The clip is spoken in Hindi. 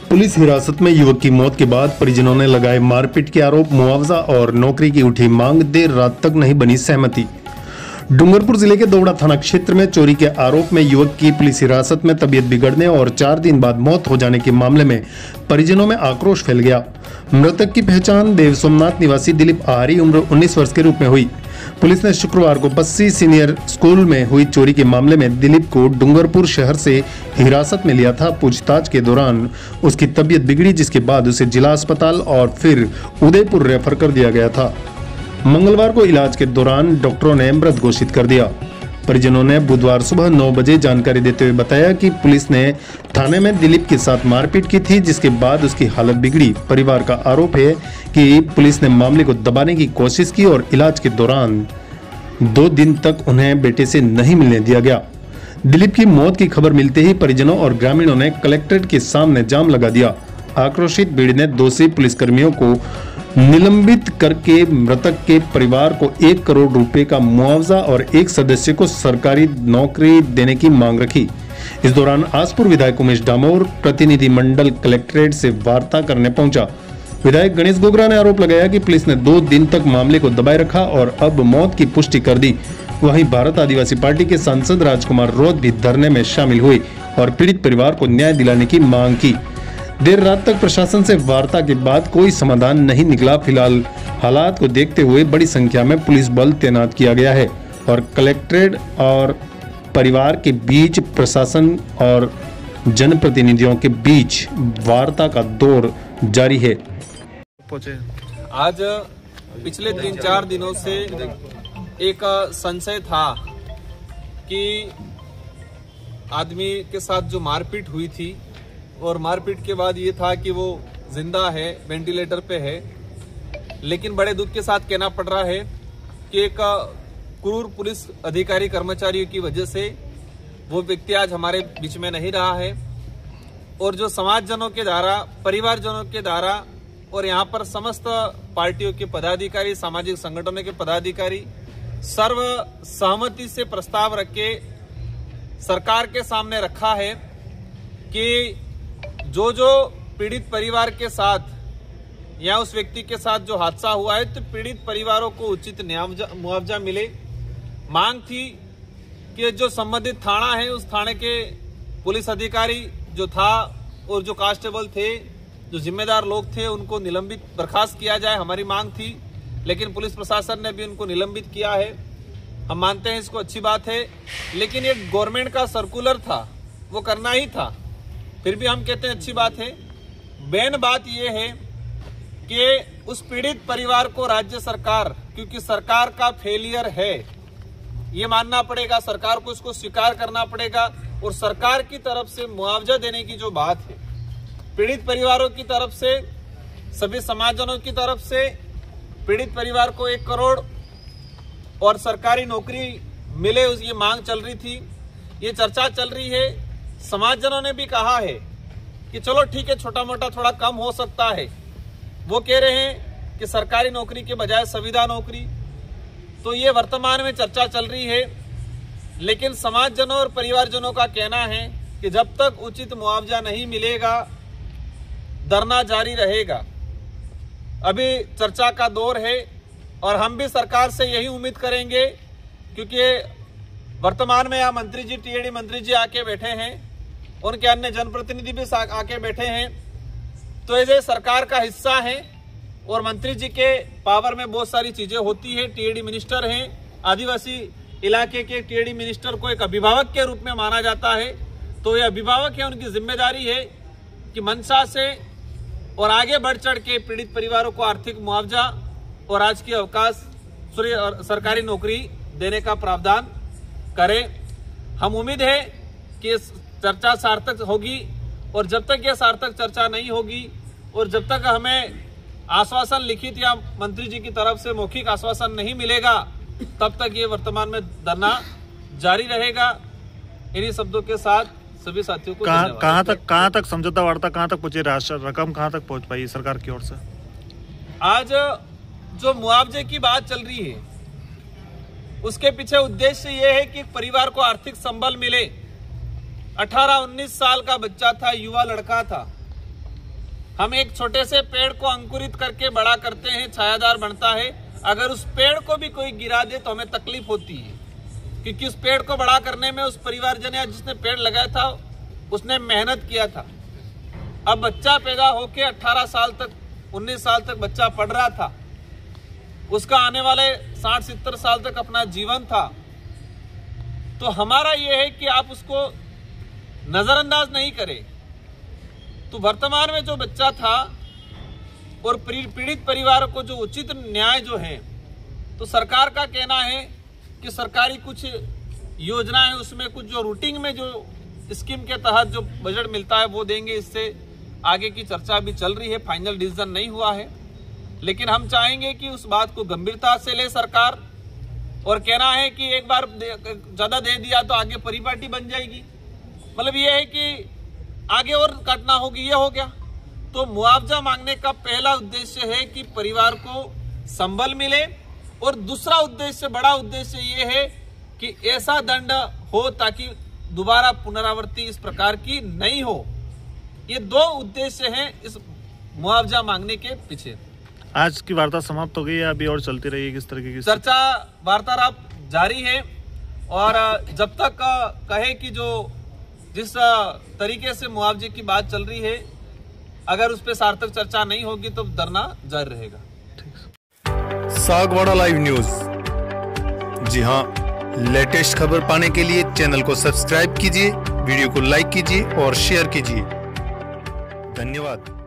पुलिस हिरासत में युवक की मौत के बाद परिजनों ने लगाए मारपीट के आरोप। मुआवजा और नौकरी की उठी मांग, देर रात तक नहीं बनी सहमति। डूंगरपुर जिले के दोवड़ा थाना क्षेत्र में चोरी के आरोप में युवक की पुलिस हिरासत में तबीयत बिगड़ने और 4 दिन बाद मौत हो जाने के मामले में परिजनों में आक्रोश फैल गया। मृतक की पहचान देव सोमनाथ निवासी दिलीप आहारी उम्र 19 वर्ष के रूप में हुई। पुलिस ने शुक्रवार को बस्सी सीनियर स्कूल में हुई चोरी के मामले में दिलीप को डूंगरपुर शहर से हिरासत में लिया था। पूछताछ के दौरान उसकी तबीयत बिगड़ी, जिसके बाद उसे जिला अस्पताल और फिर उदयपुर रेफर कर दिया गया था। मंगलवार को इलाज के दौरान डॉक्टरों ने मृत घोषित कर दिया। परिजनों ने बुधवार सुबह 9 बजे जानकारी देते हुए बताया कि पुलिस ने थाने में दिलीप के साथ मारपीट की थी, जिसके बाद उसकी हालत बिगड़ी। परिवार का आरोप है कि पुलिस ने मामले को दबाने की कोशिश की और इलाज के दौरान 2 दिन तक उन्हें बेटे से नहीं मिलने दिया गया। दिलीप की मौत की खबर मिलते ही परिजनों और ग्रामीणों ने कलेक्ट्रेट के सामने जाम लगा दिया। आक्रोशित भीड़ ने दोषी पुलिसकर्मियों को निलंबित करके मृतक के परिवार को 1 करोड़ रुपए का मुआवजा और एक सदस्य को सरकारी नौकरी देने की मांग रखी। इस दौरान आसपुर विधायक उमेश डामोर प्रतिनिधिमंडल कलेक्ट्रेट से वार्ता करने पहुंचा। विधायक गणेश गोगरा ने आरोप लगाया कि पुलिस ने 2 दिन तक मामले को दबाए रखा और अब मौत की पुष्टि कर दी। वहीं भारत आदिवासी पार्टी के सांसद राजकुमार रोध भी धरने में शामिल हुए और पीड़ित परिवार को न्याय दिलाने की मांग की। देर रात तक प्रशासन से वार्ता के बाद कोई समाधान नहीं निकला। फिलहाल हालात को देखते हुए बड़ी संख्या में पुलिस बल तैनात किया गया है और कलेक्ट्रेट और परिवार के बीच प्रशासन और जनप्रतिनिधियों के बीच वार्ता का दौर जारी है। आज पिछले 3-4 दिनों से एक संशय था कि आदमी के साथ जो मारपीट हुई थी और मारपीट के बाद ये था कि वो जिंदा है, वेंटिलेटर पे है, लेकिन बड़े दुख के साथ कहना पड़ रहा है कि एक क्रूर पुलिस अधिकारी कर्मचारियों की वजह से वो व्यक्ति आज हमारे बीच में नहीं रहा है। और जो समाजजनों के द्वारा, परिवारजनों के द्वारा और यहाँ पर समस्त पार्टियों के पदाधिकारी, सामाजिक संगठनों के पदाधिकारी सर्व सहमति से प्रस्ताव रख के सरकार के सामने रखा है कि जो पीड़ित परिवार के साथ या उस व्यक्ति के साथ जो हादसा हुआ है तो पीड़ित परिवारों को उचित मुआवजा मिले। मांग थी कि जो संबंधित थाना है उस थाने के पुलिस अधिकारी जो था और जो कांस्टेबल थे, जो जिम्मेदार लोग थे, उनको निलंबित बर्खास्त किया जाए, हमारी मांग थी। लेकिन पुलिस प्रशासन ने भी उनको निलंबित किया है। हम मानते हैं इसको अच्छी बात है, लेकिन ये गवर्नमेंट का सर्कुलर था, वो करना ही था। फिर भी हम कहते हैं अच्छी बात है। मेन बात यह है कि उस पीड़ित परिवार को राज्य सरकार, क्योंकि सरकार का फेलियर है, ये मानना पड़ेगा, सरकार को इसको स्वीकार करना पड़ेगा और सरकार की तरफ से मुआवजा देने की जो बात है, पीड़ित परिवारों की तरफ से, सभी समाजजनों की तरफ से पीड़ित परिवार को 1 करोड़ और सरकारी नौकरी मिले, ये मांग चल रही थी, ये चर्चा चल रही है। समाजजनों ने भी कहा है कि चलो ठीक है, छोटा मोटा थोड़ा कम हो सकता है। वो कह रहे हैं कि सरकारी नौकरी के बजाय संविदा नौकरी, तो ये वर्तमान में चर्चा चल रही है। लेकिन समाजजनों और परिवारजनों का कहना है कि जब तक उचित मुआवजा नहीं मिलेगा धरना जारी रहेगा। अभी चर्चा का दौर है और हम भी सरकार से यही उम्मीद करेंगे, क्योंकि वर्तमान में यहाँ मंत्री जी, टीएडी मंत्री जी आके बैठे हैं, उनके अन्य जनप्रतिनिधि भी आके बैठे हैं, तो ये सरकार का हिस्सा है और मंत्री जी के पावर में बहुत सारी चीजें होती है। टीएडी मिनिस्टर हैं, आदिवासी इलाके के टीएडी मिनिस्टर को एक अभिभावक के रूप में माना जाता है, तो ये अभिभावक है, उनकी जिम्मेदारी है कि मंशा से और आगे बढ़ चढ़ के पीड़ित परिवारों को आर्थिक मुआवजा और राजकीय अवकाश, सरकारी नौकरी देने का प्रावधान करें। हम उम्मीद है कि चर्चा सार्थक होगी और जब तक यह सार्थक चर्चा नहीं होगी और जब तक हमें आश्वासन लिखित या मंत्री जी की तरफ से मौखिक आश्वासन नहीं मिलेगा, तब तक ये वर्तमान में धरना जारी रहेगा। इन्हीं शब्दों के साथ सभी साथियों को कहाँ तक समझौता वार्ता कहाँ तक पहुंची, रकम कहाँ तक पहुंच पाई सरकार की ओर से? आज जो मुआवजे की बात चल रही है उसके पीछे उद्देश्य ये है कि परिवार को आर्थिक संबल मिले। 18-19 साल का बच्चा था, युवा लड़का था, हम एक छोटे से पेड़ को अंकुरित करके बड़ा करते हैं, छायादार बनता है। अगर उस पेड़ को भी कोई गिरा दे तो हमें तकलीफ होती है, क्योंकि उस पेड़ को बड़ा करने में उस परिवारजन या जिसने पेड़ लगाया था उसने मेहनत किया था। अब बच्चा पैदा होके 18 साल तक 19 साल तक बच्चा पढ़ रहा था, उसका आने वाले 60-70 साल तक अपना जीवन था। तो हमारा यह है कि आप उसको नजरअंदाज नहीं करें। तो वर्तमान में जो बच्चा था और पीड़ित परिवारों को जो उचित न्याय जो है, तो सरकार का कहना है कि सरकारी कुछ योजना है, उसमें कुछ जो रूटीन में जो स्कीम के तहत जो बजट मिलता है वो देंगे। इससे आगे की चर्चा भी चल रही है, फाइनल डिसीजन नहीं हुआ है। लेकिन हम चाहेंगे कि उस बात को गंभीरता से ले सरकार, और कहना है कि एक बार ज्यादा दे दिया तो आगे परिपाटी बन जाएगी, मतलब ये है कि आगे और काटना होगी, ये हो गया। तो मुआवजा मांगने का पहला उद्देश्य है कि परिवार को संबल मिले, और दूसरा उद्देश्य, बड़ा उद्देश्य ये है कि ऐसा दंड हो ताकि दोबारा पुनरावृत्ति इस प्रकार की नहीं हो। ये दो उद्देश्य हैं इस मुआवजा मांगने के पीछे। आज की वार्ता समाप्त हो गई है, अभी और चलती रहेगी किस तरीके की चर्चा वार्तालाप जारी है, और जब तक कहे कि जो जिस तरीके से मुआवजे की बात चल रही है, अगर उस पर सार्थक चर्चा नहीं होगी तो धरना जारी रहेगा। सागवाड़ा लाइव न्यूज, जी हाँ, लेटेस्ट खबर पाने के लिए चैनल को सब्सक्राइब कीजिए, वीडियो को लाइक कीजिए और शेयर कीजिए। धन्यवाद।